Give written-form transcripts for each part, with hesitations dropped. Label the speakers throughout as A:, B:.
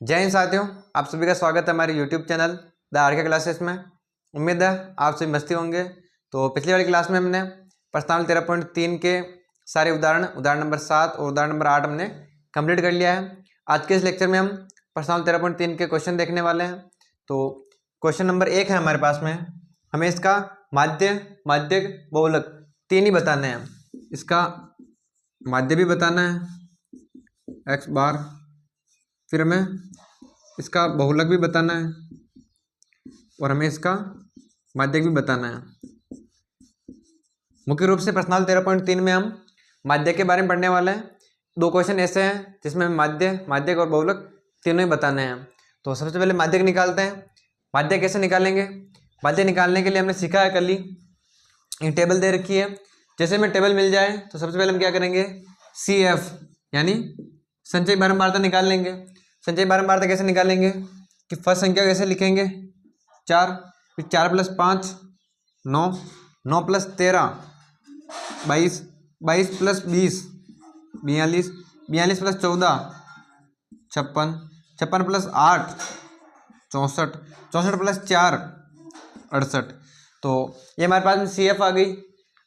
A: जय हिंद साथियों, आप सभी का स्वागत है हमारे YouTube channel the R classes में। उम्मीद है आप सभी मस्ती होंगे। तो पिछली वाली क्लास में हमने प्रश्नावली 13.3 के सारे उदाहरण नंबर 7 और उदाहरण नंबर 8 हमने कंप्लीट कर लिया है। आज के इस लेक्चर में हम प्रश्नावली 13.3 के क्वेश्चन देखने वाले हैं। तो क्वेश्चन नंबर 1 है हमारे पास में, हमें इसका माध्य, माध्यक, बहुलक तीन ही बताने हैं। इसका माध्य भी बताना है x बार, फिर हमें इसका बहुलक भी बताना है और हमें इसका माध्यक भी बताना है। मुख्य रूप से प्रश्नावली 13.3 में हम माध्यक के बारे में पढ़ने वाले हैं। दो क्वेश्चन ऐसे हैं जिसमें हमें माध्य, माध्यक और बहुलक तीनों ही बताने हैं। तो सबसे पहले माध्यक निकालते हैं। माध्यक कैसे निकालेंगे? माध्यक निकालने के लिए हमने सीखा है कल ही, ये टेबल दे रखी है। जैसे हमें टेबल मिल जाए तो सबसे पहले हम क्या करेंगे, CF यानी संचयी बारंबारता निकाल लेंगे। संचयी बारंबारता कैसे निकालेंगे कि फर्स्ट संख्या कैसे लिखेंगे 4, फिर 4 + 5 9, 9 + 13 22, 22 + 20 42, 42 + 14 56, 56 + 8 64, 64 + 4 68। तो ये हमारे पास में CF आ गई।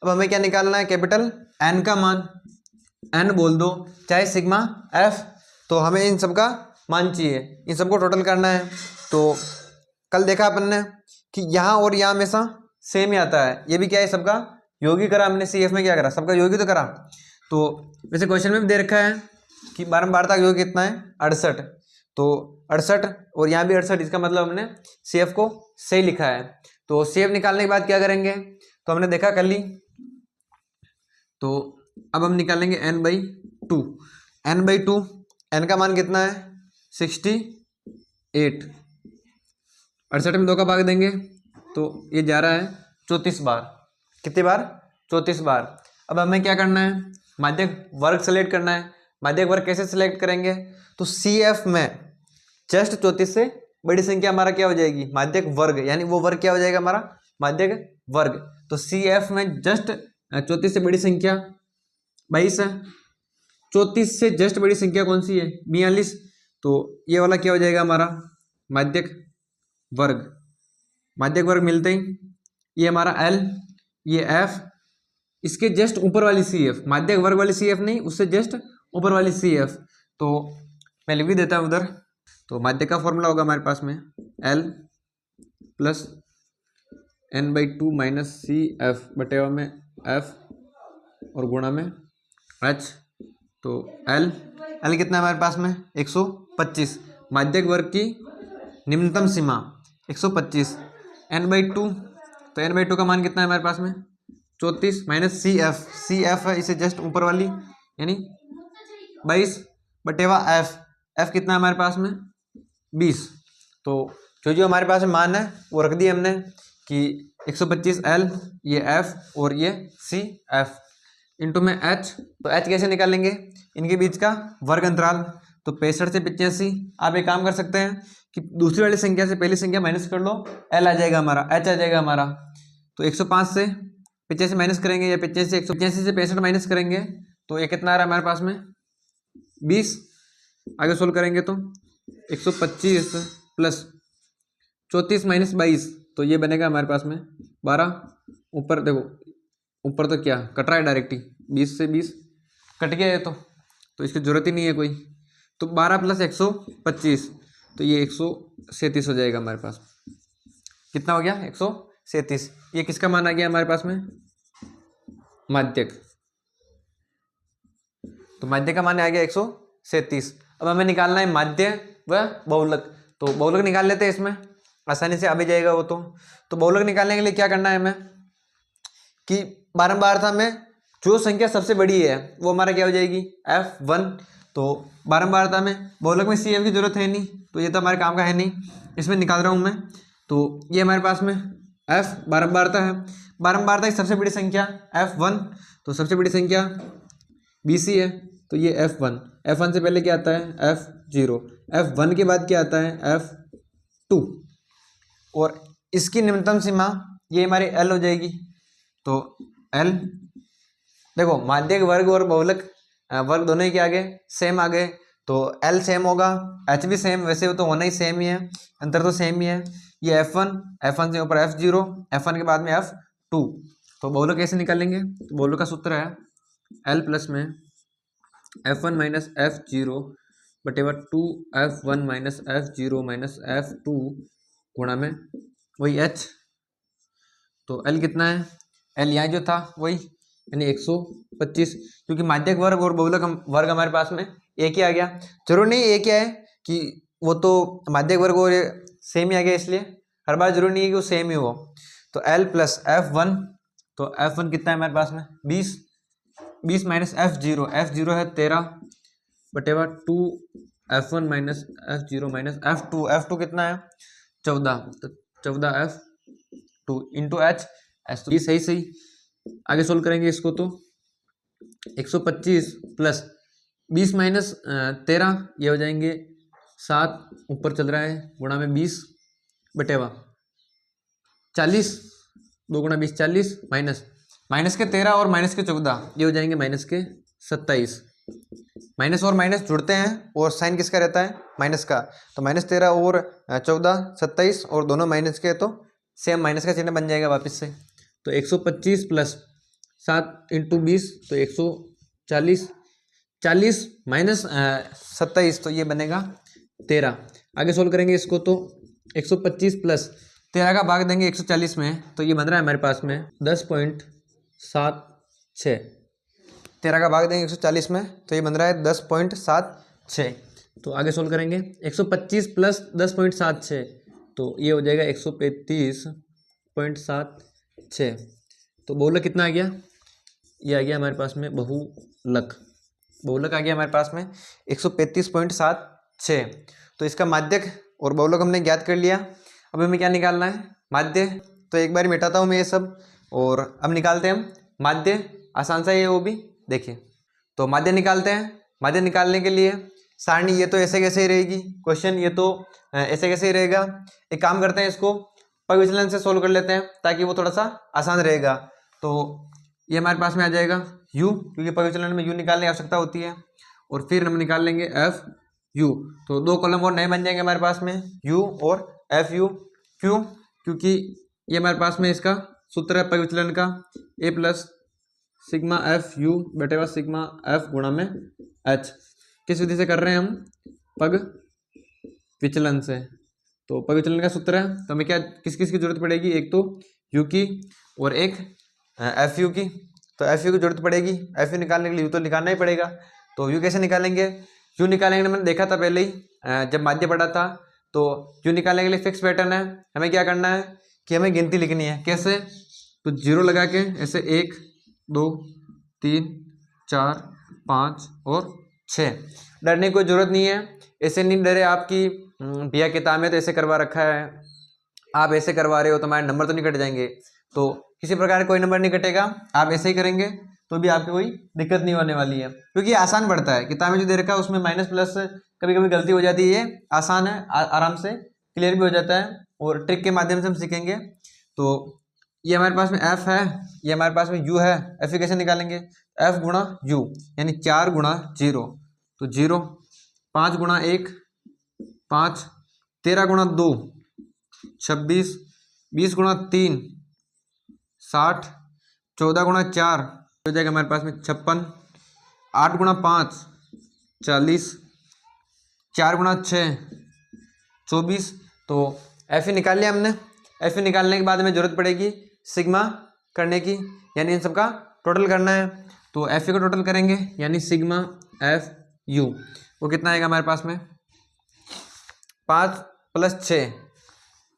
A: अब हमें क्या निकालना है, कैपिटल N का मान। N बोल दो चाहे सिग्मा F, तो हमें इन सब का मान चाहिए, इन सबको टोटल करना है। तो कल देखा अपन ने कि यहाँ और यहाँ हमेशा सेम ही आता है। ये भी क्या है, सबका योग ही करा हमने। CF में क्या करा, सबका योग ही तो करा। तो वैसे क्वेश्चन में भी दे रखा है कि बारंबारता का योग कितना है 68, तो 68 और यहाँ भी 68, इसका मतलब हमने CF को सही लिखा है। तो CF निकालने के बाद क्या करेंगे, तो हमने देखा कल ही। तो अब हम निकालेंगे n/2। n/2, n का मान कितना है 68, 68 में 2 का भाग देंगे तो ये जा रहा है 34 बार। कितनी बार? 34 बार। अब हमें क्या करना है, माध्यक वर्ग सेलेक्ट करना है। माध्यक वर्ग कैसे सेलेक्ट करेंगे, तो CF में जस्ट 34 से बड़ी संख्या हमारा क्या हो जाएगी, माध्यक वर्ग, यानी वो वर्ग क्या हो जाएगा हमारा, माध्यक वर्ग। तो CF में जस्ट 34 से बड़ी संख्या 22 है। 34 से जस्ट बड़ी संख्या कौन सी है, 42। तो ये वाला क्या हो जाएगा हमारा माध्यक वर्ग। माध्यक वर्ग मिलते ही ये हमारा L, ये F, इसके जस्ट ऊपर वाली CF, माध्यक वर्ग वाली CF नहीं, उससे जस्ट ऊपर वाली CF। तो मैं लिख भी देता हूँ उधर। तो माध्यक का फॉर्मूला होगा हमारे पास में L + n/2 - CF बटेवा में F और गुणा में H। तो L कितना है हमारे पास में 125, माध्यक वर्ग की निम्नतम सीमा 125। n/2, तो n/2 का मान कितना है हमारे पास में 34 - CF है इसे जस्ट ऊपर वाली, यानी 22 बटेवा F कितना है हमारे पास में 20। तो जो हमारे पास में मान है वो रख दिए हमने कि 125 L, ये F और ये CF इंटू में H। तो H कैसे निकालेंगे, इनके बीच का वर्ग अंतराल। तो 65 से 85। आप एक काम कर सकते हैं कि दूसरी वाली संख्या से पहली संख्या माइनस कर लो, L आ जाएगा हमारा, H आ जाएगा हमारा। तो 105 से 85 माइनस करेंगे, या 85 से 65 माइनस करेंगे, तो ये कितना आ रहा है हमारे पास में 20। आगे सोल्व करेंगे तो 125 + 34 - 22, तो ये बनेगा हमारे पास में 12। ऊपर देखो, ऊपर तो क्या कट रहा है डायरेक्ट ही, 20 से 20 कट गया है, तो इसकी जरूरत ही नहीं है कोई। तो 12 + 125, तो ये 137 हो जाएगा हमारे पास। कितना हो गया 137। ये किसका मान आ गया हमारे पास में, माध्यक। तो माध्य का मान आ गया 137। अब हमें निकालना है माध्य व बहुलक। तो बहुलक निकाल लेते हैं, इसमें आसानी से आ भी जाएगा वो। तो बहुलक निकालने के लिए क्या करना है हमें कि बारंबारता में जो संख्या सबसे बड़ी है वो हमारा क्या हो जाएगी F1। तो बारंबारता में बहुलक में CF की जरूरत है नहीं, तो ये तो हमारे काम का है नहीं, इसमें निकाल रहा हूँ मैं। तो ये हमारे पास में F बारंबारता है। बारंबारता की सबसे बड़ी संख्या F1, तो सबसे बड़ी संख्या BC है, तो ये F1। F1 से पहले क्या आता है F0, F1 के बाद क्या आता है F2, और इसकी निम्नतम सीमा ये हमारी L हो जाएगी। तो L देखो, माध्यक वर्ग और बहुलक वर्ग दोनों ही क्या आ गए, सेम आ गए। तो एल सेम होगा, एच भी सेम, वैसे तो होना ही सेम ही है, अंतर तो सेम ही है। ये F1 से ऊपर F0, F1 के बाद में F2। तो बहुलक कैसे निकालेंगे? तो बहुलक का सूत्र है L प्लस में F1 minus F0 बटेवर 2F1 minus F0 minus F2 गुणा में वही H। तो L कितना है? L यहाँ जो था वही, यानी 125, क्योंकि माध्यक वर्ग और बहुलक वर्ग हमारे पास में एक ही आ गया। जरूर नहीं एक ही आए कि वो तो माध्यक वर्ग और सेम ही आ गया, इसलिए हर बार जरूरी नहीं है कि वो सेम ही हो। तो L प्लस F1, तो F1 कितना है हमारे पास में 20 माइनस F0 है 13 बटेवा 2F1 minus F0 minus F2 कितना है 14, तो 14F2 इंटू H तो ये सही आगे सोल्व करेंगे इसको। तो 125 प्लस 20 माइनस 13 ये हो जाएंगे 7, ऊपर चल रहा है गुणा में 20 बटेवा 40, 2 गुणा 20 40 माइनस के 13 और माइनस के 14 ये हो जाएंगे माइनस के 27। माइनस और माइनस जुड़ते हैं और साइन किसका रहता है? माइनस का। तो -13 और 14 27 और दोनों माइनस के, तो सेम माइनस का चिन्ह बन जाएगा वापस से। तो 125 प्लस 7 इंटू 20 तो 140, 40 माइनस 27 तो ये बनेगा 13। आगे सोल्व करेंगे इसको, तो 125 प्लस 13 का भाग देंगे 140 में, तो ये बन रहा है हमारे पास में 10.76। 13 का भाग देंगे 140 में, तो ये बन रहा है 10.76। तो आगे सोल्व करेंगे 125 प्लस 10.76, तो ये हो जाएगा 135.76। तो बहुलक कितना आ गया? ये आ गया हमारे पास में बहुलक आ गया हमारे पास में 135.76। तो इसका माध्यक और बहुलक हमने ज्ञात कर लिया। अब हमें क्या निकालना है? माध्य। तो एक बार मिटाता हूँ मैं ये सब और अब निकालते हैं हम माध्य। आसान सा ये वो भी देखिए। तो माध्य निकालते हैं। माध्य निकालने के लिए सारणी ये तो ऐसे कैसे ही रहेगी, क्वेश्चन ये तो ऐसे कैसे ही रहेगा। एक काम करते हैं, इसको पग विचलन से सोल्व कर लेते हैं ताकि वो थोड़ा सा आसान रहेगा। तो ये हमारे पास में आ जाएगा u, क्योंकि पग विचलन में u निकालने की आवश्यकता होती है। और फिर हम निकाल लेंगे FU। तो 2 कॉलम और नए बन जाएंगे हमारे पास में u और FU। क्यों? क्योंकि ये हमारे पास में इसका सूत्र है पग विचलन का a प्लस सिग्मा FU बटेवा सिग्मा F गुणा में H। किस विधि से कर रहे हैं हम? पग विचलन से। तो पग विचलन का सूत्र है, तो हमें क्या किस किस की जरूरत पड़ेगी? एक तो u की और एक FU की। तो FU की जरूरत पड़ेगी। FU निकालने के लिए u तो निकालना ही पड़ेगा। तो u कैसे निकालेंगे? u निकालेंगे मैंने देखा था पहले ही जब माध्य पढ़ा था। तो u निकालने के लिए फिक्स पैटर्न है। हमें क्या करना है कि हमें गिनती लिखनी है। कैसे? तो 0 लगा के ऐसे 1 2 3 4 5 और 6। डरने की कोई ज़रूरत नहीं है। ऐसे नहीं डरे आपकी भैया किताब में तो ऐसे करवा रखा है, आप ऐसे करवा रहे हो तो हमारे नंबर तो नहीं कट जाएंगे। तो किसी प्रकार कोई नंबर नहीं कटेगा, आप ऐसे ही करेंगे तो भी आपकी कोई दिक्कत नहीं होने वाली है, क्योंकि आसान पड़ता है। किताब में जो दे रखा है उसमें माइनस प्लस कभी कभी गलती हो जाती है, ये आसान है, आराम से क्लियर भी हो जाता है और ट्रिक के माध्यम से हम सीखेंगे। तो ये हमारे पास में f है, ये हमारे पास में u है। f कैसे निकालेंगे? f गुणा u, यानी 4 गुणा 0। तो 0, 5 गुणा 1 5, 13 गुणा 2 26, 20 गुणा 3 60, 14 गुणा 4 हो जाएगा हमारे पास में 56, 8 गुणा 5 40, 4 गुणा 6 24। तो f निकाल लिया हमने। f निकालने के बाद हमें जरूरत पड़ेगी सिग्मा करने की, यानी इन सबका टोटल करना है। तो f का टोटल करेंगे, यानी सिग्मा FU वो कितना आएगा हमारे पास में? 5 प्लस 6,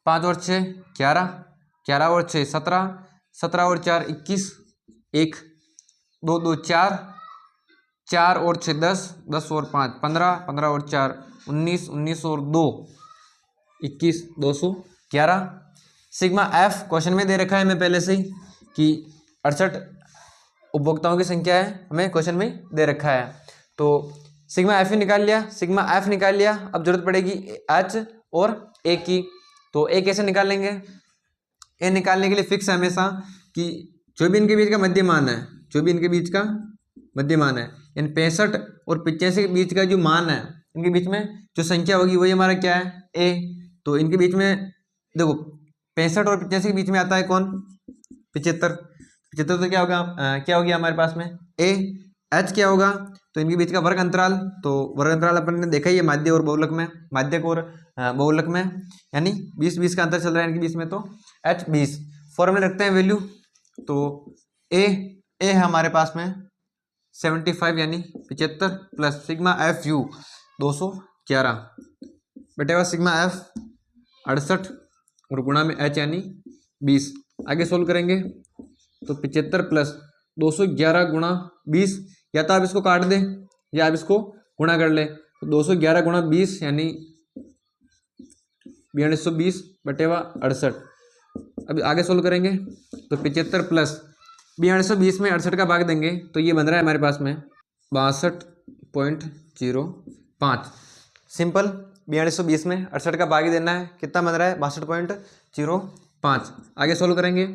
A: 5 और 6 11, 11 और 6 17, 17 और 4 21, 1 2 2 4, 4 और 6 10, 10 और 5 15, 15 और 4 19, 19 और 2 21, 211। सिग्मा F क्वेश्चन में दे रखा है हमें पहले से ही कि 68 उपभोक्ताओं की संख्या है, हमें क्वेश्चन में दे रखा है। तो सिग्मा F निकाल लिया, सिग्मा F निकाल लिया। अब जरूरत पड़ेगी H और A की। तो A कैसे निकालेंगे? A निकालने के लिए फिक्स है हमेशा कि जो भी इनके बीच का मध्यमान है, जो भी इनके बीच का मध्यमान है, यानी 65 और 85 के बीच का जो मान है, इनके बीच में जो संख्या होगी वही हमारा क्या है, ए। तो इनके बीच में देखो 65 और 85 के बीच में आता है कौन, 75। 75 तो क्या हो गया हमारे पास में ए। एच क्या होगा, तो इनके बीच का वर्ग अंतराल, तो वर्ग अंतराल अपन ने देखा ही है माध्य और बहुलक में, माध्यक और बहुलक में, यानी 20-20 का अंतर चल रहा है इनके बीच में, तो एच 20। फॉर्मूले रखते हैं वैल्यू, तो ए है हमारे पास में 75 यानी 75 प्लस सिग्मा एफ यू 211 बटेगा सिग्मा एफ 68 और गुणा में एच यानी 20। आगे सोल्व करेंगे तो 75 प्लस 211 गुणा 20, या तो आप इसको काट दें या आप इसको गुणा कर ले, तो 211 गुणा 20 यानी 4220 बटेवा 68। अब आगे सोल्व करेंगे तो 75 प्लस 4220 में 68 का भाग देंगे तो ये बन रहा है हमारे पास में 62.05। सिंपल, 4220 में 68 का भाग ही देना है, कितना बन रहा है 62.05। आगे सोल्व करेंगे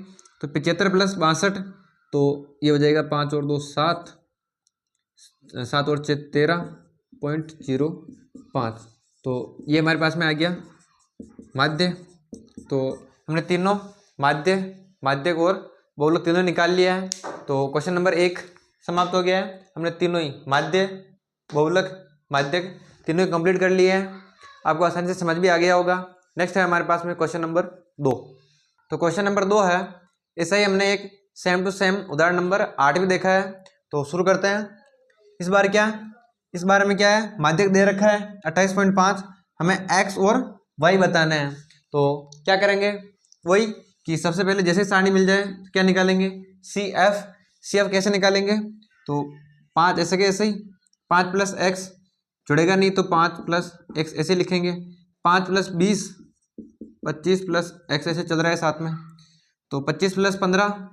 A: तो 75 प्लस 62, तो ये हो जाएगा 5 और 2 7, 7 और 6 13.05। तो ये हमारे पास में आ गया माध्य। तो हमने तीनों माध्य, माध्यक और बहुलक तीनों निकाल लिया है। तो क्वेश्चन नंबर 1 समाप्त हो गया है। हमने तीनों ही माध्य, बहुलक, माध्यक तीनों ही कंप्लीट कर लिए हैं। आपको आसानी से समझ भी आ गया होगा। नेक्स्ट है हमारे पास में क्वेश्चन नंबर 2। तो क्वेश्चन नंबर 2 है, ऐसा ही हमने एक सेम टू सेम उदाहरण नंबर 8 भी देखा है। तो शुरू करते हैं। इस बार में क्या है, माध्यक दे रखा है 28.5, हमें x और y बताना है। तो क्या करेंगे, वही कि सबसे पहले जैसे सारणी मिल जाए तो क्या निकालेंगे, सी एफ कैसे निकालेंगे, तो 5 ऐसे के ऐसे ही, 5 प्लस एक्स जुड़ेगा नहीं तो 5 प्लस एक्स ऐसे लिखेंगे, 5 प्लस 20 25 प्लस एक्स ऐसे चल रहा है साथ में, तो 25 प्लस 15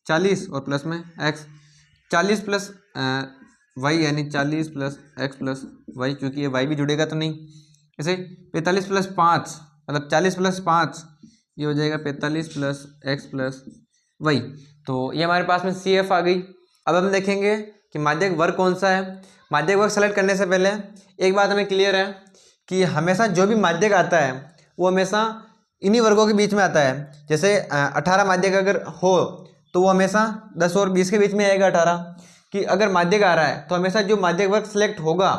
A: 40 और प्लस में एक्स, 40 प्लस वाई यानी 40 प्लस एक्स प्लस वाई, क्योंकि ये वाई भी जुड़ेगा तो नहीं, ऐसे 45 प्लस 5 मतलब 40 प्लस 5 ये हो जाएगा 45 प्लस एक्स प्लस वाई। तो ये हमारे पास में सी एफ आ गई। अब हम देखेंगे कि माध्यक वर्ग कौन सा है। माध्यक वर्ग सेलेक्ट करने से पहले एक बात हमें क्लियर है कि हमेशा जो भी माध्यक आता है वो हमेशा इन्हीं वर्गों के बीच में आता है। जैसे 18 माध्यक अगर हो तो वो हमेशा 10 और 20 के बीच में आएगा 18, कि अगर माध्यक आ रहा है तो हमेशा जो माध्यक वर्ग सिलेक्ट होगा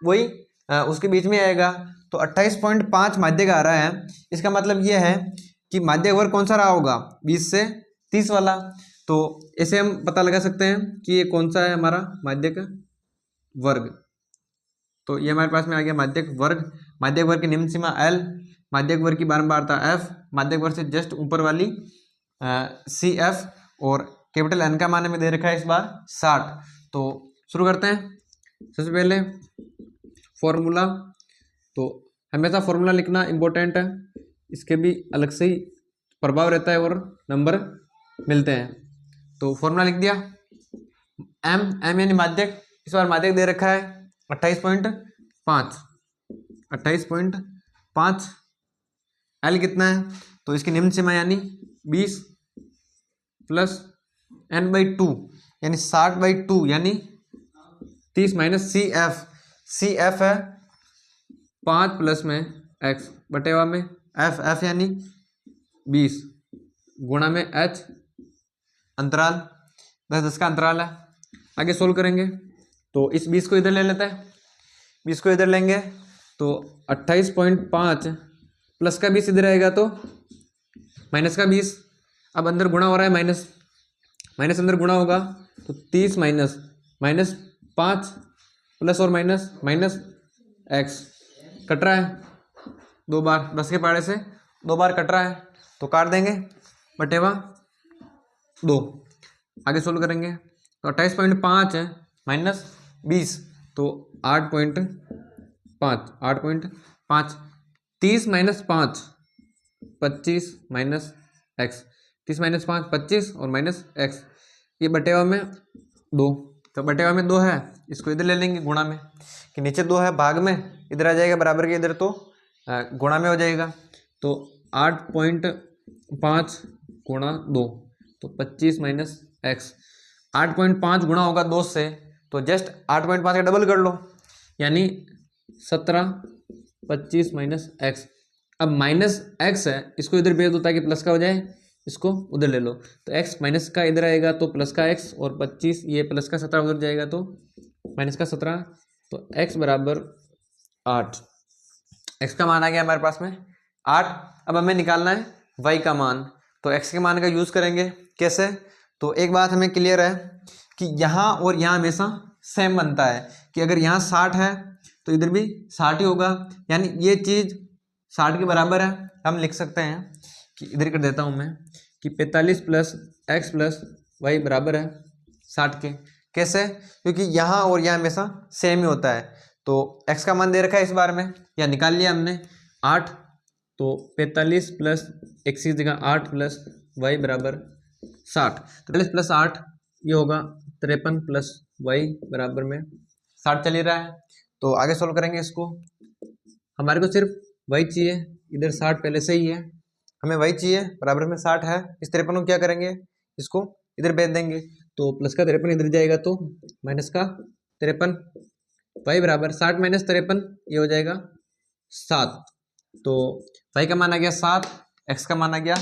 A: वही उसके बीच में आएगा। तो 28.5 माध्यक आ रहा है, इसका मतलब ये है कि माध्यक वर्ग कौन सा रहा होगा, 20 से 30 वाला। तो ऐसे हम पता लगा सकते हैं कि ये कौन सा है हमारा माध्यक वर्ग। तो ये हमारे पास में आ गया माध्यक वर्ग। माध्यक वर्ग की निम्न सीमा L, माध्यक वर्ग की बारंबारता F, माध्यक वर्ग से जस्ट ऊपर वाली CF, और कैपिटल N का मान हमें दे रखा है इस बार 60। तो शुरू करते हैं। सबसे पहले फॉर्मूला, तो हमेशा फॉर्मूला लिखना इम्पोर्टेंट है, इसके भी अलग से ही प्रभाव रहता है और नंबर मिलते हैं। तो फॉर्मूला लिख दिया, m यानी माध्यक, इस बार माध्यक दे रखा है 28.5, L कितना है, तो इसकी निम्न सीमा यानी 20 प्लस n/2 यानी 60/2 यानी 30 माइनस CF है 5 प्लस में x बटेवा में f यानी 20 गुणा में h, अंतराल 10-10 का अंतराल है। आगे सोल्व करेंगे तो इस 20 को इधर ले लेते हैं, 20 को इधर लेंगे तो 28.5 प्लस का 20 इधर आएगा तो माइनस का 20। अब अंदर गुणा हो रहा है, माइनस अंदर गुणा होगा तो 30 माइनस 5 प्लस और माइनस एक्स कट रहा है 2 बार, 10 के पाड़े से 2 बार कट रहा है, तो काट देंगे बटेवा 2। आगे सोल्व करेंगे तो 28.5 है माइनस 20 तो 8.5, 30 माइनस 5 25 माइनस एक्स, 30 माइनस 5 25 और माइनस एक्स, ये बटेवा में 2। तो बटेवा में 2 है, इसको इधर ले लेंगे गुणा में, कि नीचे 2 है भाग में इधर आ जाएगा बराबर के इधर, तो गुणा में हो जाएगा। तो 8.5 गुणा 2 तो 25 माइनस एक्स, 8.5 गुणा होगा 2 से तो जस्ट 8.5 का डबल कर लो, यानी 17 25 माइनस एक्स। अब माइनस एक्स है, इसको इधर भेज दो ताकि प्लस का हो जाए, इसको उधर ले लो, तो एक्स माइनस का इधर आएगा तो प्लस का एक्स, और 25 ये प्लस का 17 उधर जाएगा तो माइनस का 17, तो एक्स बराबर 8। एक्स का मान आ गया हमारे पास में 8। अब हमें निकालना है वाई का मान, तो एक्स के मान का यूज़ करेंगे। कैसे? तो एक बात हमें क्लियर है कि यहाँ और यहाँ हमेशा सेम बनता है, कि अगर यहाँ 60 है तो इधर भी 60 ही होगा, यानी ये चीज़ 60 के बराबर है। हम लिख सकते हैं कि इधर कर देता हूँ मैं कि 45 प्लस एक्स प्लस वाई बराबर है 60 के। कैसे? क्योंकि यहाँ और यहाँ हमेशा सेम ही होता है। तो एक्स का मान दे रखा है इस बार में, या निकाल लिया हमने 8, तो 45 प्लस एक्स की जगह 8 प्लस वाई बराबर 60, तो 45 प्लस 8 ये होगा 53 प्लस वाई बराबर में 60 चल ही रहा है। तो आगे सोल्व करेंगे इसको। हमारे को सिर्फ वाई चाहिए, इधर 60 पहले से ही है, हमें वाई चाहिए, बराबर में 60 है। इस 53 को क्या करेंगे, इसको इधर भेज देंगे, तो प्लस का 53 इधर जाएगा तो माइनस का 53, वाई बराबर 60 माइनस 53 ये हो जाएगा 7। तो वाई का मान आ गया 7, एक्स का मान आ गया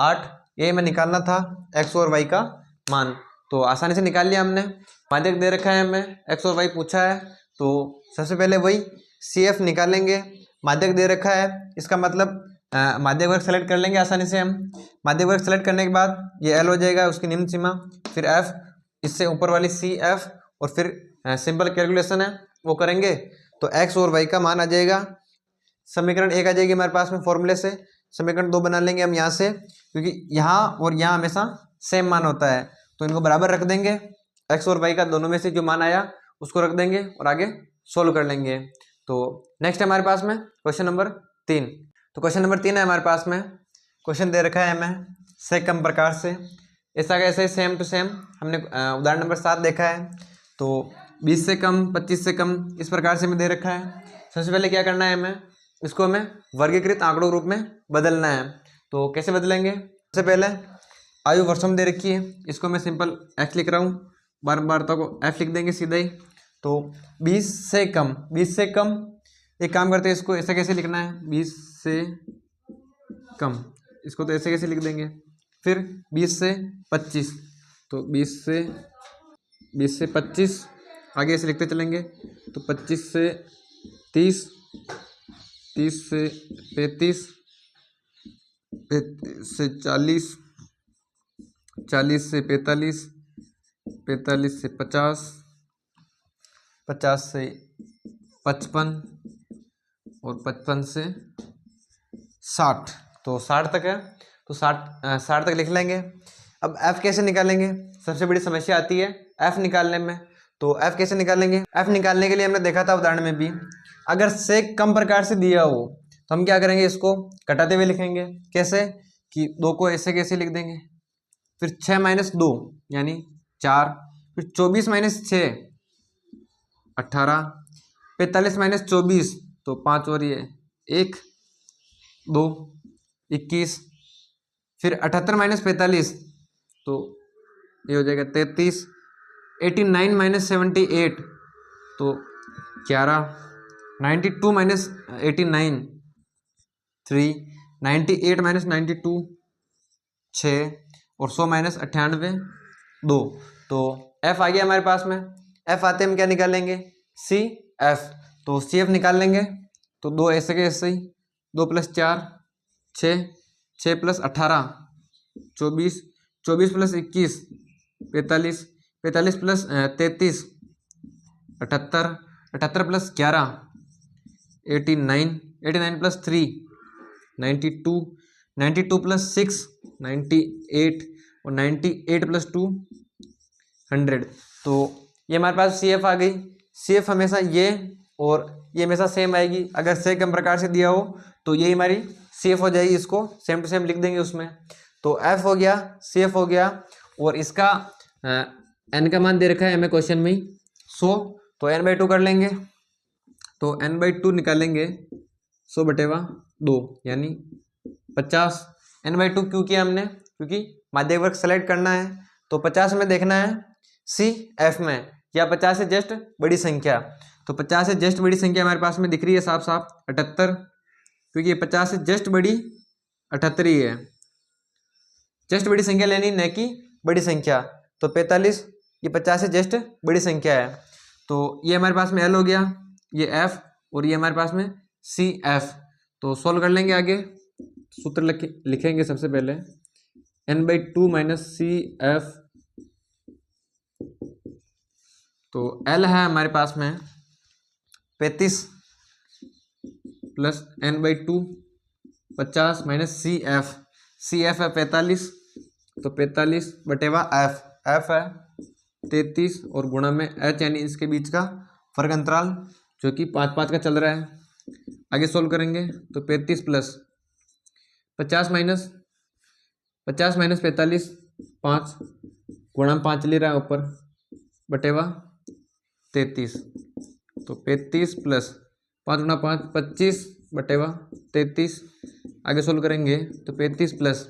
A: 8। ये हमें निकालना था एक्स और वाई का मान, तो आसानी से निकाल लिया हमने। माध्यक दे रखा है हमें, एक्स और वाई पूछा है, तो सबसे पहले वही सी एफ निकालेंगे। माध्यक दे रखा है, इसका मतलब माध्यक वर्ग सेलेक्ट कर लेंगे आसानी से हम। माध्यक वर्ग सेलेक्ट करने के बाद ये एल हो जाएगा उसकी निम्न सीमा, फिर एफ, इससे ऊपर वाली सी एफ, और फिर सिंपल कैलकुलेशन है वो करेंगे, तो एक्स और वाई का मान आ जाएगा। समीकरण 1 आ जाएगी हमारे पास में फॉर्मूले से। समीकरण 2 बना लेंगे हम यहाँ से, क्योंकि यहाँ और यहाँ हमेशा सेम मान होता है, तो इनको बराबर रख देंगे। एक्स और वाई का दोनों में से जो मान आया उसको रख देंगे और आगे सोल्व कर लेंगे। तो नेक्स्ट है हमारे पास में क्वेश्चन नंबर 3। तो क्वेश्चन नंबर 3 है हमारे पास में। क्वेश्चन दे रखा है हमें से कम प्रकार से, ऐसा कैसे, सेम टू सेम। हमने उदाहरण नंबर 7 देखा है, तो 20 से कम 25 से कम इस प्रकार से हमें दे रखा है। सबसे पहले क्या करना है हमें, इसको हमें वर्गीकृत आंकड़ों रूप में बदलना है। तो कैसे बदलेंगे, सबसे पहले आयु वर्षों में दे रखी है, इसको मैं सिंपल एक्स लिख रहा हूँ, बार बार को एफ लिख देंगे सीधा ही। तो 20 से कम, 20 से कम, एक काम करते हैं, इसको ऐसे कैसे लिखना है, 20 से कम, इसको तो ऐसे कैसे लिख देंगे। फिर 20 से 25, तो 20 से 25 आगे ऐसे लिखते चलेंगे, तो 25 से 30, 30 से 35, 35 से 40, 40 से 45, 45 से 50, 50 से 55 और 55 से 60, तो 60 तक है, तो 60 तक लिख लेंगे। अब f कैसे निकालेंगे, सबसे बड़ी समस्या आती है f निकालने में। तो f कैसे निकालेंगे, f निकालने के लिए हमने देखा था उदाहरण में भी, अगर से कम प्रकार से दिया हो तो हम क्या करेंगे, इसको कटाते हुए लिखेंगे। कैसे कि 2 को ऐसे कैसे लिख देंगे, फिर 6 माइनस 2 यानी 4, फिर 24 माइनस 6 18, 45 माइनस 24 तो 5 और ये 1 2 21, फिर 78 माइनस 45 तो ये हो जाएगा 33, 89 माइनस 78 तो 11, 92 माइनस 89 3, 98 माइनस 92 6, और 100 माइनस 98 2। तो f आ गया हमारे पास में। f आते हम क्या निकालेंगे, सी एफ, तो सी एफ निकाल लेंगे। तो 2 ऐसे के ऐसे ही, 2 plus 4 6, 6 plus 18 24, 24 plus 21 45, 45 plus 33 78, 78 plus 11 89, 89 plus 3 92, 92 plus 6 98, और 98 प्लस 2 100। तो ये हमारे पास सी एफ आ गई। सी एफ हमेशा ये और ये हमेशा सेम आएगी, अगर से कम प्रकार से दिया हो तो ये हमारी सी एफ हो जाएगी, इसको सेम टू सेम लिख देंगे उसमें। तो एफ हो गया, सी एफ हो गया, और इसका एन का मान दे रखा है हमें क्वेश्चन में 100, तो n/2 कर लेंगे। तो n/2 निकालेंगे 100/2 यानी 50। n/2 क्यों किया हमने, क्योंकि माध्यक वर्ग सेलेक्ट करना है, तो 50 में देखना है सी एफ में, या 50 से जस्ट बड़ी संख्या। तो 50 से जस्ट बड़ी संख्या हमारे पास में दिख रही है साफ साफ 78, क्योंकि ये 50 से जस्ट बड़ी 78 ही है। जस्ट बड़ी संख्या लेनी न कि बड़ी संख्या। तो 45 ये 50 से जस्ट बड़ी संख्या है, तो ये हमारे पास में L हो गया, ये F और ये हमारे पास में CF। तो सोल्व कर लेंगे आगे। सूत्र लिखेंगे सबसे पहले n/2 माइनस CF। तो L है हमारे पास में 35 प्लस n/2 50 माइनस CF है 45, तो 45/F, F है 33 और गुणा में H यानी इसके बीच का फर्क अंतराल जो कि 5 का चल रहा है। आगे सोल्व करेंगे तो 35 प्लस 50 माइनस 45 5 गुणा में 5 ले रहा है ऊपर बटेवा 33, तो 35 प्लस 5 गुणा 5 25/33। आगे सोल्व करेंगे तो 35 प्लस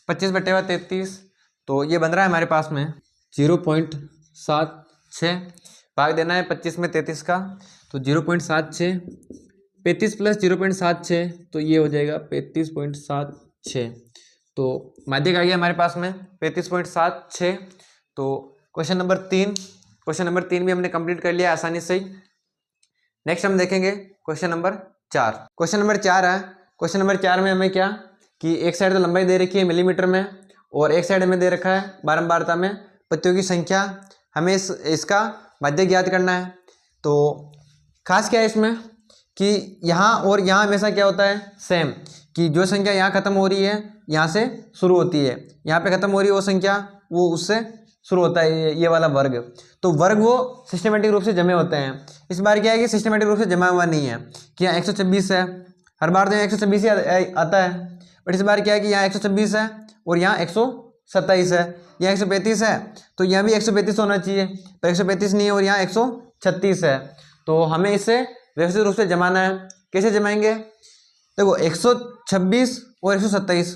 A: 25/33, तो ये बन रहा है हमारे पास में 0.76। भाग देना है 25 में 33 का, तो 0.76 35 प्लस 0.76, तो ये हो जाएगा 35.76। तो माध्यक आ गया हमारे पास में 35.76। तो क्वेश्चन नंबर 3 भी हमने कंप्लीट कर लिया आसानी से ही। नेक्स्ट हम देखेंगे क्वेश्चन नंबर 4। क्वेश्चन नंबर 4 है। क्वेश्चन नंबर 4 में हमें क्या कि एक साइड तो लंबाई दे रखी है मिलीमीटर में और एक साइड में दे रखा है बारंबारता में पत्तियों की संख्या। हमें इसका माध्यक ज्ञात करना है। तो खास क्या है इसमें कि यहाँ और यहाँ हमेशा क्या होता है सेम, कि जो संख्या यहाँ खत्म हो रही है यहाँ से शुरू होती है, यहाँ पे खत्म हो रही है वो संख्या वो उससे शुरू होता है, ये वाला वर्ग। तो वर्ग वो सिस्टमेटिक रूप से जमे होते हैं। इस बार क्या है कि सिस्टमेटिक रूप से जमा हुआ नहीं है कि यहाँ 126 है, हर बार तो यहाँ 126 ही आता है, बट इस बार क्या है कि यहाँ 126 है और यहाँ 127 है, यहाँ 135 है, तो यहाँ भी 135 होना चाहिए, पर 135 नहीं है और यहाँ 136 है। तो हमें इसे व्यवस्थित रूप से जमाना है। कैसे जमाएंगे? देखो 126 और 127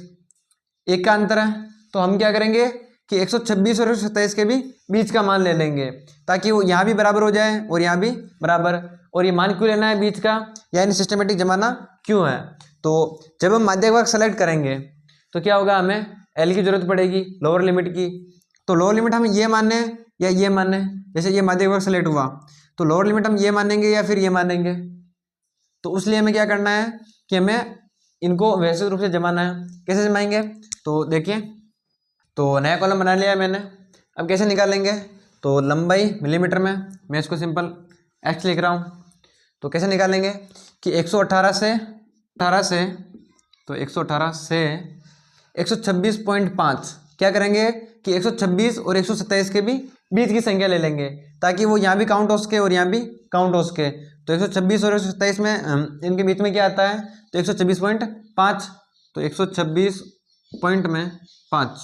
A: एक का अंतर है, तो हम क्या करेंगे कि 126 और 127 के भी बीच का मान ले लेंगे ताकि वो यहाँ भी बराबर हो जाए और यहाँ भी बराबर। और ये मान क्यों लेना है बीच का, यानी सिस्टमेटिक जमाना क्यों है? तो जब हम माध्यक वर्ग सेलेक्ट करेंगे तो क्या होगा, हमें L की जरूरत पड़ेगी लोअर लिमिट की। तो लोअर लिमिट हम ये माने या ये माने, जैसे ये माध्यक वर्ग सेलेक्ट हुआ तो लोअर लिमिट हम ये मानेंगे या फिर ये मानेंगे। तो उसलिए हमें क्या करना है कि हमें इनको व्यवस्थित रूप से जमाना है। कैसे जमाएंगे? तो देखिए, तो नया कॉलम बना लिया है मैंने। अब कैसे निकालेंगे? तो लंबाई मिलीमीटर में, मैं इसको सिंपल x लिख रहा हूँ। तो कैसे निकालेंगे कि 118 से तो 118 से 126.5 क्या करेंगे कि 126 और 127 के भी बीच की संख्या ले लेंगे ताकि वो यहाँ भी काउंट हो सके और यहाँ भी काउंट हो सके। तो 126 और 127 में इनके बीच में क्या आता है, तो 126.5, तो 126.5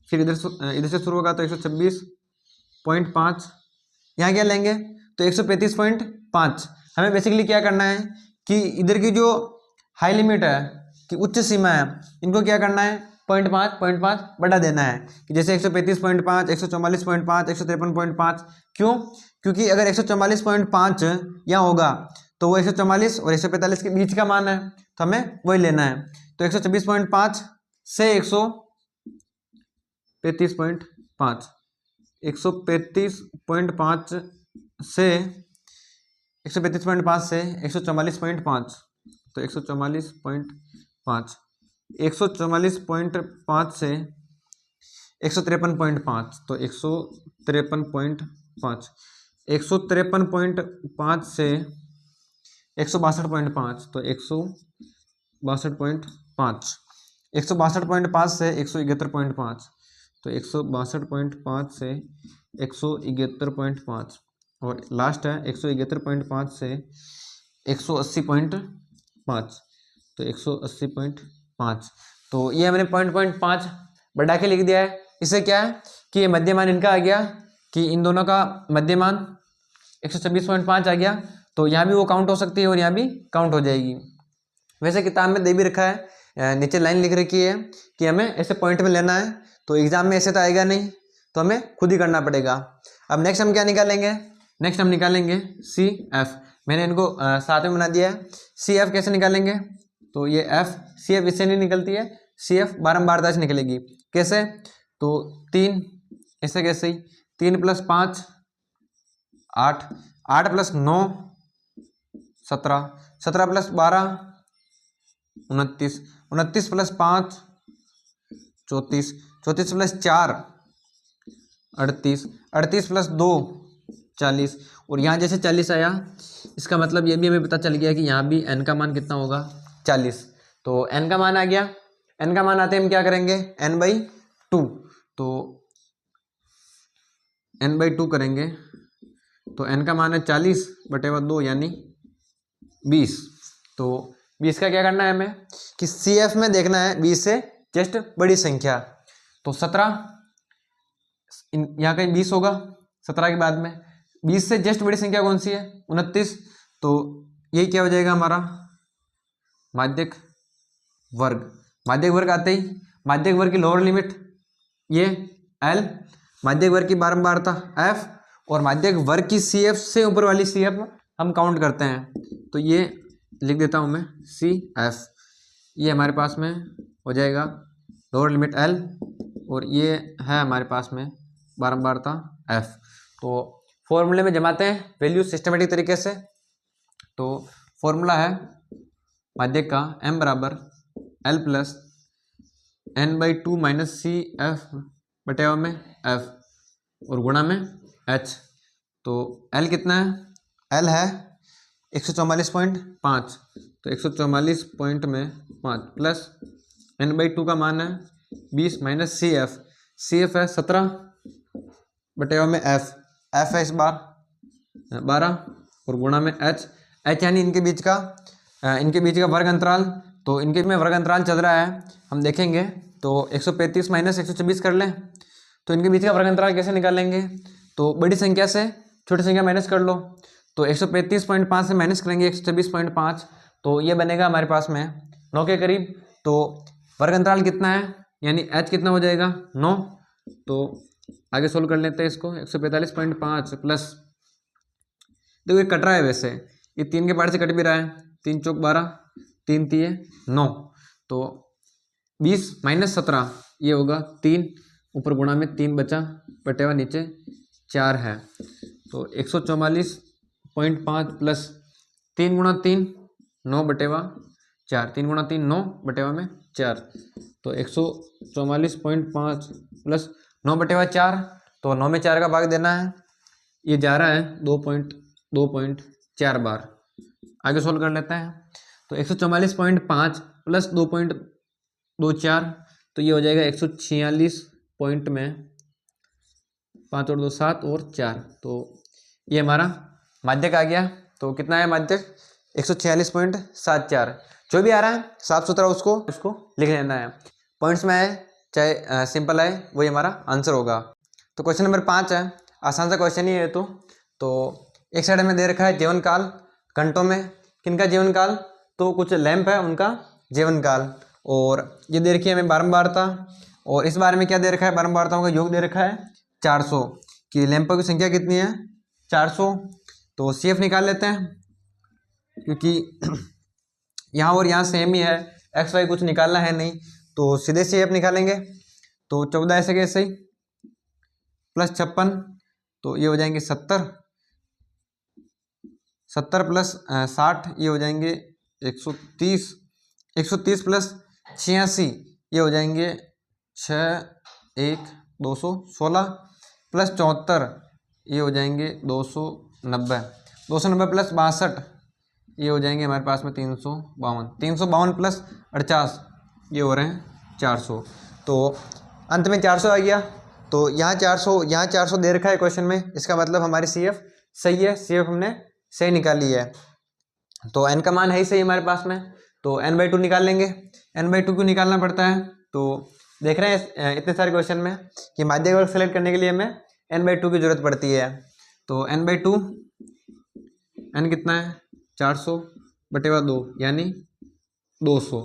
A: फिर इधर से शुरू होगा तो 126.5, यहाँ क्या लेंगे तो 135.5। हमें बेसिकली क्या करना है कि इधर की जो हाई लिमिट है कि उच्च सीमा है, इनको क्या करना है 0.5 बढ़ा देना है कि जैसे 135.5, 144.5, 153.5। क्यों? क्योंकि अगर 144.5 यहाँ होगा तो वो 144 और 145 के बीच का मान है, तो हमें वही लेना है। तो 126.5 से 135.5 135.5 से 135.5 से 144.5, तो 144.5 144.5 से 153.5, तो 153.5 153.5 से 162.5, तो 162.5 162.5 से 171.5, तो 162.5 से 171.5 और लास्ट है 171.5 से 180.5, तो 180.5। तो ये मैंने 0.5 बढ़ा के लिख दिया है। इससे क्या है कि ये मध्यमान इनका आ गया कि इन दोनों का मध्यमान 126.5 आ गया, तो यहाँ भी वो काउंट हो सकती है और यहाँ भी काउंट हो जाएगी। वैसे किताब में दे भी रखा है, नीचे लाइन लिख रखी है कि हमें ऐसे पॉइंट में लेना है, तो एग्जाम में ऐसे तो आएगा नहीं, तो हमें खुद ही करना पड़ेगा। अब नेक्स्ट हम क्या निकालेंगे, नेक्स्ट हम निकालेंगे सी एफ। मैंने इनको साथ में बना दिया है। सी एफ कैसे निकालेंगे, तो ये एफ सी एफ इससे नहीं निकलती है, सी एफ बारंबारता से निकलेगी। कैसे, तो 3 ऐसे कैसे ही 3 + 5 8, 8 + 9 17, 17 + 12 29, 29 + 5 34, 34 + 4 38, 38 + 2 40। और यहाँ जैसे 40 आया, इसका मतलब ये भी हमें पता चल गया कि यहाँ भी n का मान कितना होगा 40। तो n का मान आ गया। n का मान आते हम क्या करेंगे, n/2। तो n/2 करेंगे तो n का मान है 40/2 यानी 20। तो 20 का क्या करना है हमें कि CF में देखना है 20 से जस्ट बड़ी संख्या। तो 17 यहाँ कहीं 20 होगा 17 के बाद में, 20 से जस्ट बड़ी संख्या कौन सी है 29। तो यही क्या हो जाएगा हमारा माध्यक वर्ग। माध्यक वर्ग आते ही माध्यक वर्ग की लोअर लिमिट ये L, माध्यक वर्ग की बारंबारता F, और माध्यक वर्ग की CF से ऊपर वाली CF हम काउंट करते हैं। तो ये लिख देता हूँ मैं CF, ये हमारे पास में हो जाएगा लोअर लिमिट L, और ये है हमारे पास में बारंबारता F। तो फॉर्मूले में जमाते हैं वैल्यू सिस्टमेटिक तरीके से। तो फॉर्मूला है माध्यक का m = L + n/2 - CF में F और गुणा में H। तो L कितना है, L है 144.5, तो 144.5 प्लस n/2 का मान है 20 - CF, CF है 17/में F, F है इस बार 12 और गुणा में H, H यानी इनके बीच का वर्ग अंतराल। तो इनके में वर्ग अंतराल चल रहा है, हम देखेंगे तो 135 - 124 कर लें। तो इनके बीच का वर्ग अंतराल कैसे निकालेंगे, तो बड़ी संख्या से छोटी संख्या माइनस कर लो। तो 135.5 से माइनस करेंगे 126.5, तो ये बनेगा हमारे पास में 9 के करीब। तो वर्ग अंतराल कितना है यानी H कितना हो जाएगा 9। तो आगे सोल्व कर लेते हैं इसको। 145.5 प्लस, देखो ये कट रहा है, वैसे ये 3 के पार्ट से कट भी रहा है, 3 × 4 = 12, 3 × 3 = 9। तो 20 - 17 ये होगा 3, ऊपर गुणा में 3 बचा बटेवा नीचे 4 है। तो 144.5 प्लस 3 × 3 9/4, 3 × 3 9/4 में 4। तो 144.5 प्लस 9/4, तो 9 में 4 का भाग देना है, ये जा रहा है 2.4 बार। आगे सोल्व कर लेते हैं। तो 144.5 प्लस 2.24, तो ये हो जाएगा 146 पॉइंट में 5 और 2 7 और 4। तो ये हमारा माध्यक आ गया। तो कितना है माध्यक 146.74। जो भी आ रहा है साफ सुथरा उसको लिख लेना है, पॉइंट्स में है चाहे सिंपल है, वही हमारा आंसर होगा। तो क्वेश्चन नंबर 5 है, आसान सा क्वेश्चन ही है। तो एक साइड में दे रखा है जीवन काल घंटों में, किनका जीवन काल, तो कुछ लैंप है उनका जीवन काल, और ये दे रखी है हमें बारंबारता, और इस बारे में क्या दे रखा है बारंबारताओं का योग दे रखा है 400 की लैंपों की संख्या कितनी है 400। तो CF निकाल लेते हैं, क्योंकि यहाँ और यहाँ सेम ही है, XY कुछ निकालना है नहीं, तो सीधे CF निकालेंगे। तो 14 ऐसे कैसे ही प्लस 56, तो ये हो जाएंगे 70 प्लस 60 ये हो जाएंगे 130, 130 प्लस 86 ये हो जाएंगे 216 प्लस 74 ये हो जाएंगे 290, 290 प्लस 62 ये हो जाएंगे हमारे पास में 352 प्लस 48 ये हो रहे हैं 400। तो अंत में 400 आ गया। तो यहाँ 400 दे रखा है क्वेश्चन में, इसका मतलब हमारी CF सही है, CF हमने सही निकाली है। तो n का मान है ही सही हमारे पास में, तो n/2 निकाल लेंगे। n/2 क्यों निकालना पड़ता है, तो देख रहे हैं इतने सारे क्वेश्चन में कि माध्यक वर्ग सेलेक्ट करने के लिए हमें n/2 की जरूरत पड़ती है। तो n/2 n कितना है 400/2 यानी 200।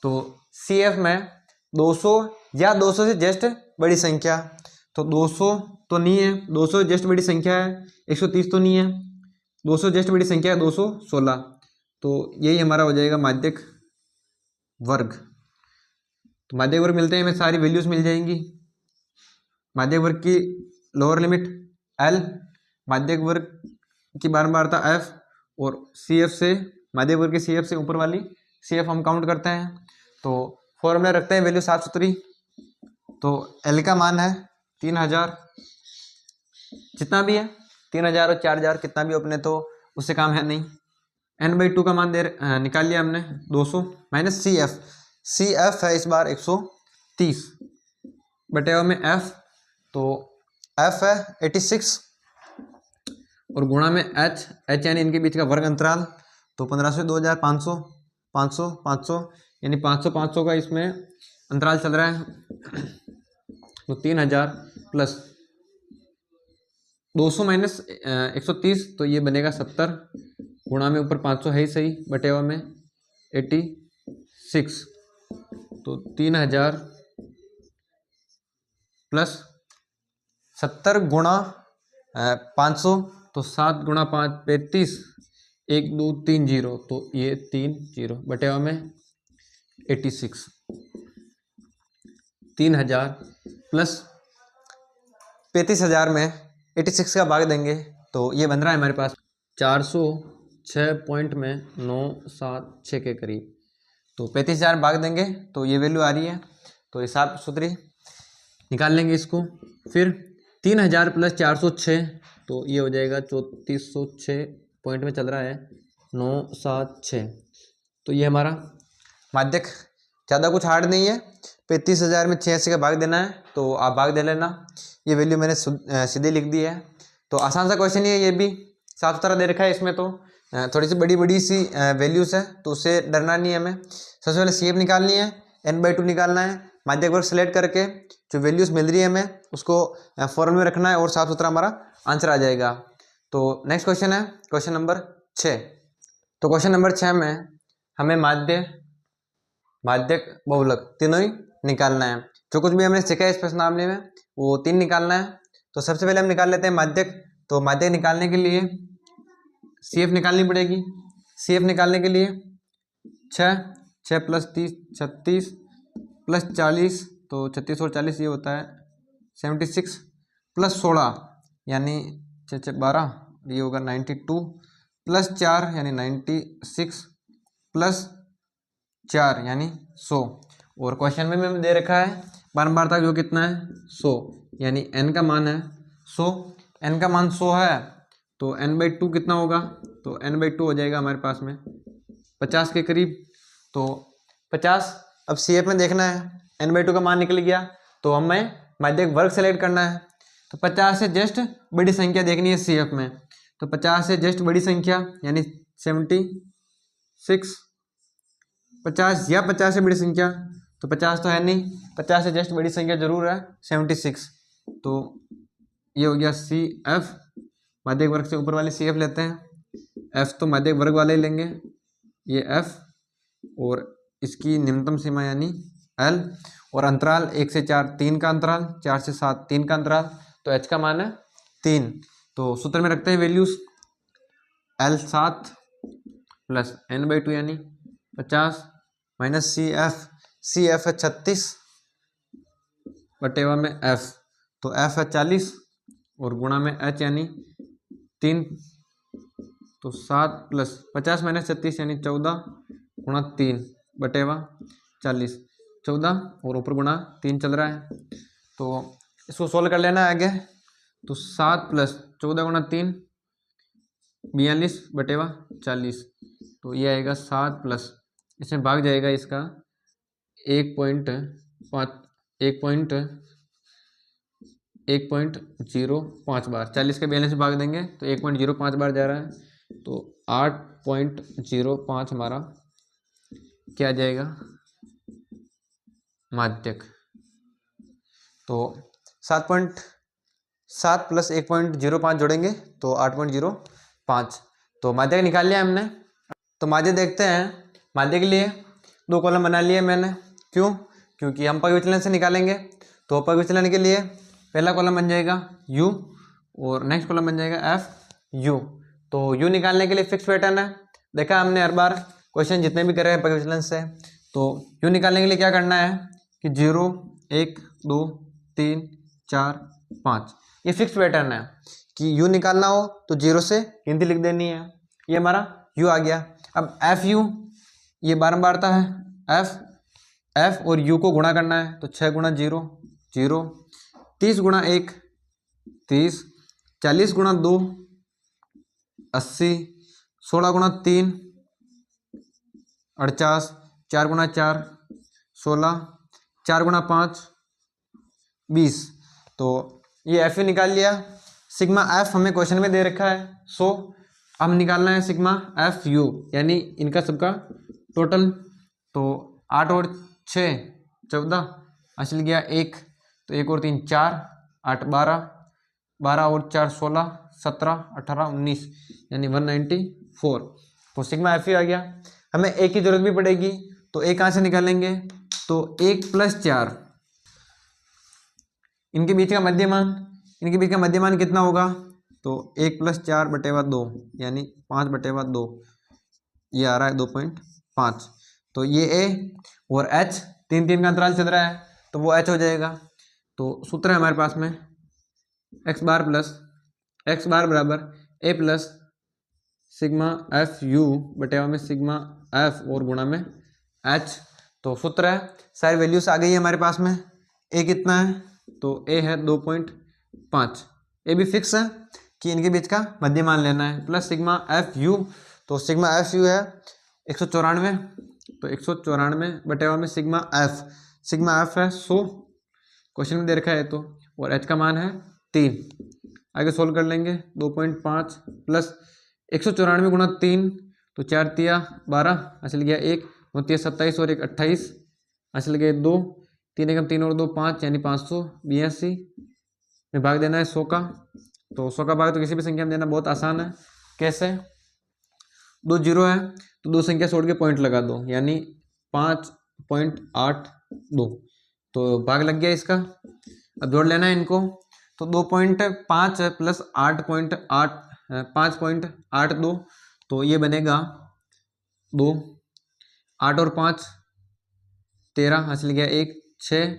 A: तो CF में 200 या 200 से जस्ट बड़ी संख्या, तो 200 तो नहीं है, 200 जस्ट बड़ी संख्या है, 130 तो नहीं है, 200 जस्ट बड़ी संख्या है 216, तो यही हमारा हो जाएगा माध्यक वर्ग। तो माध्यक वर्ग मिलते हैं, हमें सारी वैल्यूज मिल जाएंगी। माध्यक वर्ग की लोअर लिमिट L, माध्यक वर्ग की बारंबारता F, और CF से माध्यक वर्ग के CF से ऊपर वाली CF हम काउंट करते हैं। तो फॉर्मूला रखते हैं वैल्यू साफ सुथरी। तो L का मान है 3000, जितना भी है 3000 और 4000 कितना भी अपने, तो उससे काम है नहीं। n/2 का मान निकाल लिया हमने 200 माइनस CF है इस बार 130 बटे में F, तो F है 86 और गुणा में H यानी इनके बीच का वर्ग अंतराल, तो 1500 2000 500 500 500 यानी 500 500 का इसमें अंतराल चल रहा है। तो 3000 प्लस 200 माइनस 130, तो ये बनेगा 70, गुणा में ऊपर 500 है ही सही, बटे में 86, तो 3000 प्लस 70 गुणा 500, तो 7 गुणा 5 35, 1 2 3 0, तो ये 3 0 बटे में 86। 3000 प्लस 35,000 में 86 का भाग देंगे, तो ये बन रहा है हमारे पास 406 पॉइंट में 976 के करीब। तो 35,000 भाग देंगे तो ये वैल्यू आ रही है, तो हिसाब सूत्री निकाल लेंगे इसको। फिर 3000 प्लस 406, तो ये हो जाएगा 3406 पॉइंट में चल रहा है 976। तो ये हमारा माध्यक ज़्यादा कुछ हार्ड नहीं है, 35,000 में 86 का भाग देना है, तो आप भाग दे लेना। ये वैल्यू मैंने सीधे लिख दी है। तो आसान सा क्वेश्चन ही है, ये भी साफ सुथरा दे रखा है। इसमें तो थोड़ी सी बड़ी सी वैल्यूज़ है, तो उससे डरना नहीं है हमें। सबसे पहले CF निकालनी है, n/2 निकालना है, माध्यक वर्ग सेलेक्ट करके जो वैल्यूज़ मिल रही है हमें उसको फॉर्मूले में रखना है और साफ सुथरा हमारा आंसर आ जाएगा। तो नेक्स्ट क्वेश्चन है क्वेश्चन नंबर 6। तो क्वेश्चन नंबर 6 में हमें माध्यक बहुलक तीनों ही निकालना है। जो कुछ भी हमने सीखा है इस प्रश्नावली में वो 3 निकालना है। तो सबसे पहले हम निकाल लेते हैं माध्यक। तो माध्यक निकालने के लिए CF निकालनी पड़ेगी। CF निकालने के लिए 6 प्लस 30 36 प्लस 40, तो 36 और 40 ये होता है 76 प्लस 16 यानी 6 6 12, ये होगा 92 प्लस 4 यानी 96 प्लस 4 यानी 100। और क्वेश्चन में दे रखा है बारंबारता जो कितना है 100, यानी n का मान है 100। n का मान 100 है तो n/2 कितना होगा, तो n/2 हो जाएगा हमारे पास में 50 के करीब। तो 50, अब CF में देखना है, n/2 का मान निकल गया तो हमें माध्यक वर्ग सेलेक्ट करना है। तो 50 से जस्ट बड़ी संख्या देखनी है CF में, तो 50 से जस्ट बड़ी संख्या यानी 76, 50 या 50 से बड़ी संख्या, तो 50 तो है नहीं, 50 से जस्ट बड़ी संख्या जरूर है 76। तो ये हो गया CF, माध्यक वर्ग से ऊपर वाले CF लेते हैं, F तो माध्यक वर्ग वाले ही लेंगे, ये F और इसकी निम्नतम सीमा यानी L, और अंतराल 1 से 4 3 का अंतराल, 4 से 7 3 का अंतराल, तो H का मान है 3। तो सूत्र में रखते हैं वैल्यूज, L 7 प्लस n/2 यानी 50 माइनस CF है 36 बटेवा में F, तो F है 40 और गुणा में H यानी 3, तो 7 प्लस 50 माइनस 36 यानी 14 गुणा 3 बटेवा 40, 14 और ऊपर गुणा 3 चल रहा है। तो इसको सोल्व कर लेना है आगे। तो 7 प्लस 14 गुणा 3 42 बटेवा 40, तो ये आएगा 7 प्लस, इसमें भाग जाएगा इसका 1.05 बार, 40 के 42 से भाग देंगे तो 1.05 बार जा रहा है, तो 8.05 हमारा क्या जाएगा माध्यक। तो 7.7 प्लस 1.05 जोड़ेंगे तो 8.05। तो माध्यक निकाल लिया हमने। तो माध्यक देखते हैं, माध्यक के लिए 2 कॉलम बना लिए मैंने। क्यों? क्योंकि हम पग विचलन से निकालेंगे। तो पग विचलन के लिए पहला कॉलम बन जाएगा u और नेक्स्ट कॉलम बन जाएगा एफ यू। तो u निकालने के लिए फिक्स पैटर्न है, देखा हमने हर बार क्वेश्चन जितने भी करे हैं विजिलेंस से। तो u निकालने के लिए क्या करना है कि 0 1 2 3 4 5, ये फिक्स पैटर्न है कि u निकालना हो तो 0 से गिनती लिख देनी है। ये हमारा u आ गया। अब एफ यू ये बारंबारता है, एफ और u को गुणा करना है तो 6 गुणा 0 0, 30 गुणा 1 30, 40 गुणा 2 80, 16 गुणा 3 48, 4 गुणा 4 16, 4 गुणा 5 20। तो ये एफ यू निकाल लिया। सिग्मा एफ हमें क्वेश्चन में दे रखा है, सो अब निकालना है सिग्मा एफ यू यानी इनका सबका टोटल। तो 8 और 6 14, हासिल गया 1, तो 1 और 3 4, 8 12, 12 और 4 16, 17 18 19 यानी 194। तो सिग्मा एफ यू आ गया। हमें ए की जरूरत भी पड़ेगी, तो ए कहाँ से निकालेंगे, तो 1 + 4 इनके बीच का मध्यमान, इनके बीच का मध्यमान कितना होगा, तो 1 + 4/2 यानी 5/2, ये आ रहा है 2.5। तो ये ए और एच 3 3 का अंतराल चल रहा है तो वो एच हो जाएगा। तो सूत्र है हमारे पास में x बार बराबर a plus sigma F U बटेवा में सिग्मा एफ और गुणा में एच। तो सूत्र है, सारी वैल्यूज आ गई है हमारे पास में। a कितना है, तो a है 2.5। ए भी फिक्स है कि इनके बीच का मध्यमान लेना है, प्लस सिग्मा एफ यू। तो सिग्मा एफ यू है 194, तो 194 बटेवा में सिग्मा एफ है 100, क्वेश्चन में दे रखा है तो, और एच का मान है 3। आगे सोल्व कर लेंगे, 2.5 प्लस 194 गुणा 3, तो 4 तिया 12, हासिल गया 1, 9 तिया 27 और 1 28, हासिल गए 2, 3 एकम 3 और 2 5 यानी 582 में भाग देना है 100 का। तो 100 का भाग तो किसी भी संख्या में देना बहुत आसान है। कैसे, 2 0 है तो 2 संख्या छोड़ के पॉइंट लगा दो यानी 5.82, तो भाग लग गया इसका। अब जोड़ लेना है इनको, तो 2.5 प्लस 5.82, तो ये बनेगा 2, 8 और 5 13, हासिल गया 1 6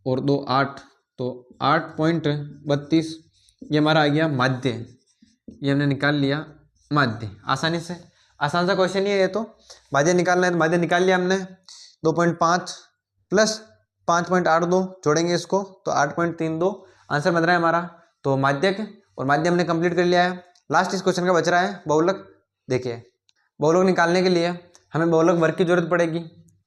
A: और 2 8, तो 8.32 ये हमारा आ गया माध्य। ये हमने निकाल लिया माध्य आसानी से, आसान सा क्वेश्चन ही है ये। तो माध्य निकालना है, तो माध्य निकाल लिया हमने। 2.5 प्लस 5.82 जोड़ेंगे इसको तो 8.32 आंसर बन रहा है हमारा। तो माध्यक और माध्य हमने कंप्लीट कर लिया है। लास्ट इस क्वेश्चन का बच रहा है बहुलक। देखिए, बहुलक निकालने के लिए हमें बहुलक वर्ग की जरूरत पड़ेगी।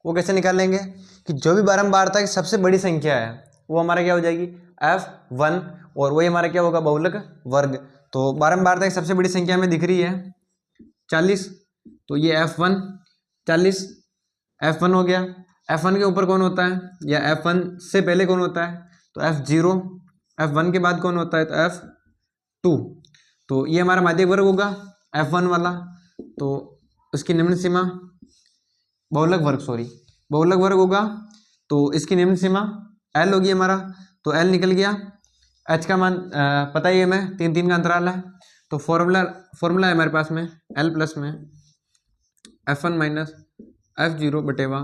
A: वो कैसे निकालेंगे कि जो भी बारंबारता की सबसे बड़ी संख्या है वो हमारा क्या हो जाएगी, F1, और वही हमारा क्या होगा, बहुलक वर्ग। तो बारंबारता की सबसे बड़ी संख्या हमें दिख रही है 40, तो ये F1 40 F1 हो गया। F1 के ऊपर कौन होता है या F1 से पहले कौन होता है, तो F0, F1 के बाद कौन होता है, तो F2। तो ये हमारा माध्यक वर्ग होगा F1 वाला। तो उसकी निम्न सीमा बहुलक वर्ग होगा, तो इसकी निम्न सीमा L होगी हमारा। तो L निकल गया। H का मान पता ही है हमें, 3 3 का अंतराल है। तो फॉर्मूला है हमारे पास में L प्लस में F1 minus F0 बटेवा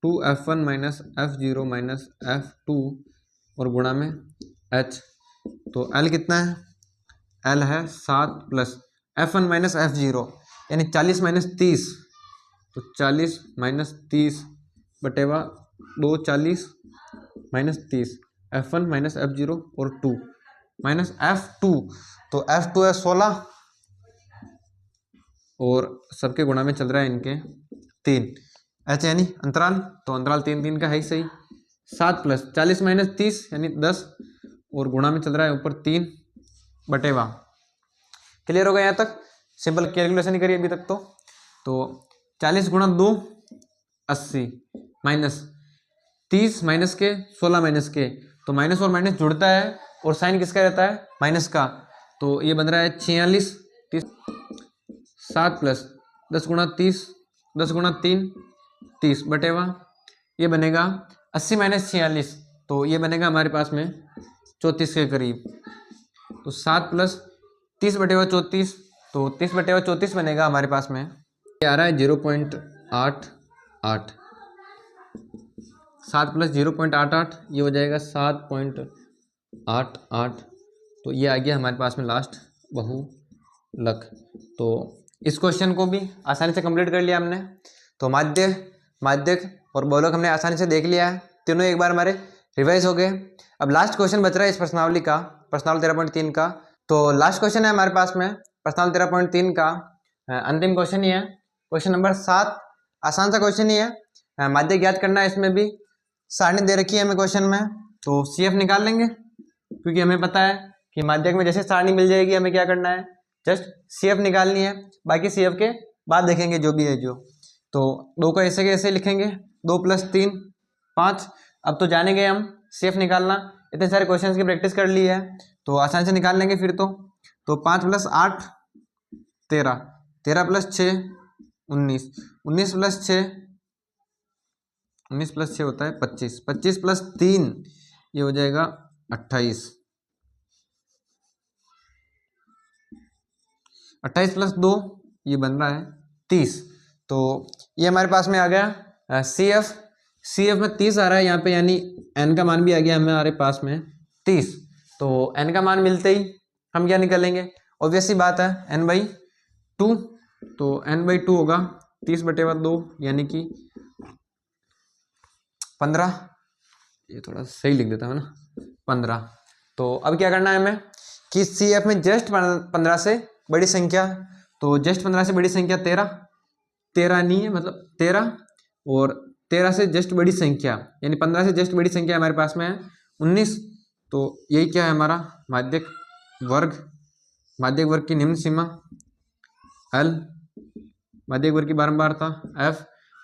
A: 2F1 minus F0 minus F2 और गुणा में H। तो L कितना है, L है 7 प्लस F1 माइनस F0 यानी 40 माइनस 30, तो 40 minus 30 बटेवा 2 40 minus 30, F1 minus F0 और 2 माइनस F2। तो F2 है 16 और सबके गुणा में चल रहा है इनके 3, H यानी अंतराल, तो अंतराल 3 3 का है ही सही। 7 प्लस 40 माइनस 30 यानी 10 और गुणा में चल रहा है ऊपर 3 बटेवा। क्लियर हो गया यहाँ तक, सिंपल कैलकुलेशन ही करिए अभी तक। तो 40 गुणा 2 80 माइनस 30 माइनस के 16 माइनस के, तो माइनस और माइनस जुड़ता है और साइन किसका रहता है, माइनस का। तो ये बन रहा है 46 30, 7 प्लस 10 गुणा 30 10 गुणा 3 30 बटेवा ये बनेगा 80 माइनस 46, तो ये बनेगा हमारे पास में 34 के करीब। तो 7 प्लस 30/34, तो 30/34 बनेगा हमारे पास में। ये आ रहा है 0.88। 7 प्लस 0.88 ये हो जाएगा 7.88। तो ये आ गया हमारे पास में लास्ट बहुलक। तो इस क्वेश्चन को भी आसानी से कंप्लीट कर लिया हमने। तो माध्यक और बहुलक हमने आसानी से देख लिया है, तीनों एक बार हमारे रिवाइज हो गए। अब लास्ट क्वेश्चन बच रहा है इस प्रश्नावली का, प्रश्नावली 13.3 का। तो लास्ट क्वेश्चन है हमारे पास में प्रश्नावली 13.3 का, अंतिम क्वेश्चन ही है, क्वेश्चन नंबर 7। आसान सा क्वेश्चन ही है, माध्यक ज्ञात करना है। इसमें भी सारणी दे रखी है हमें क्वेश्चन में, तो CF निकाल लेंगे, क्योंकि हमें पता है कि माध्यक में जैसे सारणी मिल जाएगी हमें क्या करना है, जस्ट CF निकालनी है। बाकी CF के बाद देखेंगे जो भी है जो। तो 2 को ऐसे के ऐसे लिखेंगे, 2 + 3 5। अब तो जानेंगे हम CF निकालना, इतने सारे क्वेश्चंस की प्रैक्टिस कर ली है तो आसानी से निकाल लेंगे फिर तो। 5 + 8 13, 13 + 6 19, 19 + 6 19 + 6 होता है 25, 25 + 3 ये हो जाएगा 28, 28 + 2 ये बन रहा है 30। तो ये हमारे पास में आ गया CF में 30 आ रहा है यहाँ पे, यानी n का मान भी आ गया हमारे पास में 30। तो n का मान मिलते ही हम क्या निकालेंगे, ऑब्वियस सी बात है n/2। तो n/2 होगा 30/2 यानी कि 15। ये थोड़ा सही लिख देता हूँ ना, 15। तो अब क्या करना है हमें कि CF में जस्ट 15 से बड़ी संख्या, तो जस्ट 15 से बड़ी संख्या 13 नहीं है, मतलब 13, और 13 से जस्ट बड़ी संख्या यानी 15 से जस्ट बड़ी संख्या हमारे पास में है 19। तो यही क्या है हमारा माध्यक वर्ग की निम्न सीमा L, माध्यक वर्ग की बारंबारता F,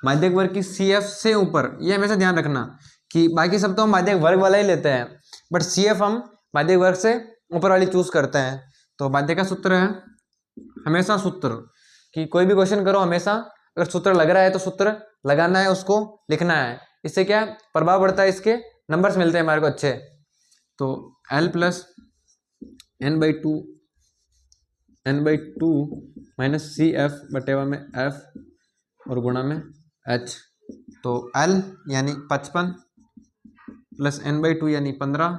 A: माध्यक वर्ग की CF से ऊपर। ये हमेशा ध्यान रखना कि बाकी सब तो हम माध्यक वर्ग वाला ही लेते हैं, बट CF हम माध्यक वर्ग से ऊपर वाली चूज करते हैं। तो माध्यक का सूत्र है हमेशा सूत्र कि कोई भी क्वेश्चन करो, हमेशा अगर सूत्र लग रहा है तो सूत्र लगाना है, उसको लिखना है। इससे क्या प्रभाव पड़ता है, इसके नंबर्स मिलते हैं हमारे को अच्छे। तो L + n/2 - CF में F और गुणा में H। तो L यानी 55 + n/2 यानी 15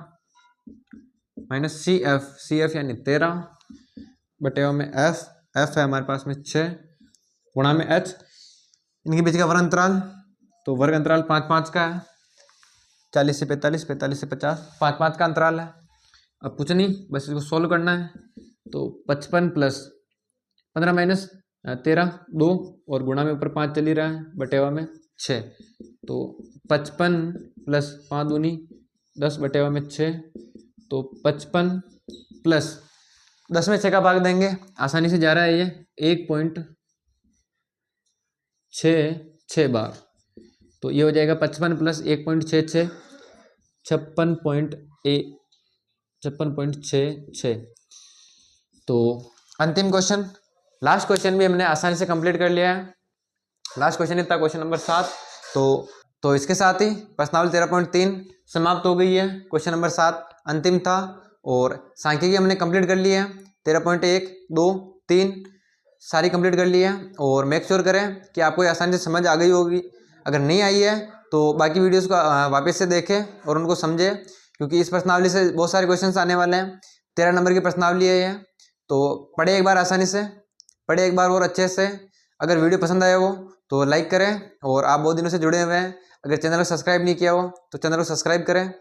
A: - CF यानी 13 में F है हमारे पास में 6 गुणा में H, इनके बीच का वर्ग अंतराल, तो वर्ग अंतराल 5-5 का है, 40 से 45, 45 से 50, 5-5 का अंतराल है। अब कुछ नहीं, बस इसको सोल्व करना है। तो 55 + 15 - 13 2 और गुणा में ऊपर 5 चल ही रहा है, बटेवा में 6। तो 55 + 5 दूनी 10 बटेवा में 6। तो 55 + 10 में 6 का भाग देंगे, आसानी से जा रहा है ये 1.66 बार। तो ये हो जाएगा 55 + 1.66 56.66। तो अंतिम क्वेश्चन, लास्ट क्वेश्चन भी हमने आसानी से कंप्लीट कर लिया है। लास्ट क्वेश्चन था क्वेश्चन नंबर 7। तो इसके साथ ही प्रश्नावली 13.3 समाप्त हो गई है। क्वेश्चन नंबर 7 अंतिम था और सांख्यिकी हमने कंप्लीट कर लिया है। 13.1 2 3 सारी कंप्लीट कर ली है। और मेक श्योर करें कि आपको ये आसानी से समझ आ गई होगी। अगर नहीं आई है तो बाकी वीडियोस को वापस से देखें और उनको समझें, क्योंकि इस प्रश्नावली से बहुत सारे क्वेश्चंस आने वाले हैं। 13 नंबर की प्रश्नावली है ये, तो पढ़े एक बार आसानी से, पढ़े एक बार और अच्छे से। अगर वीडियो पसंद आया हो तो लाइक करें, और आप बहुत दिनों से जुड़े हुए हैं, अगर चैनल को सब्सक्राइब नहीं किया हो तो चैनल को सब्सक्राइब करें।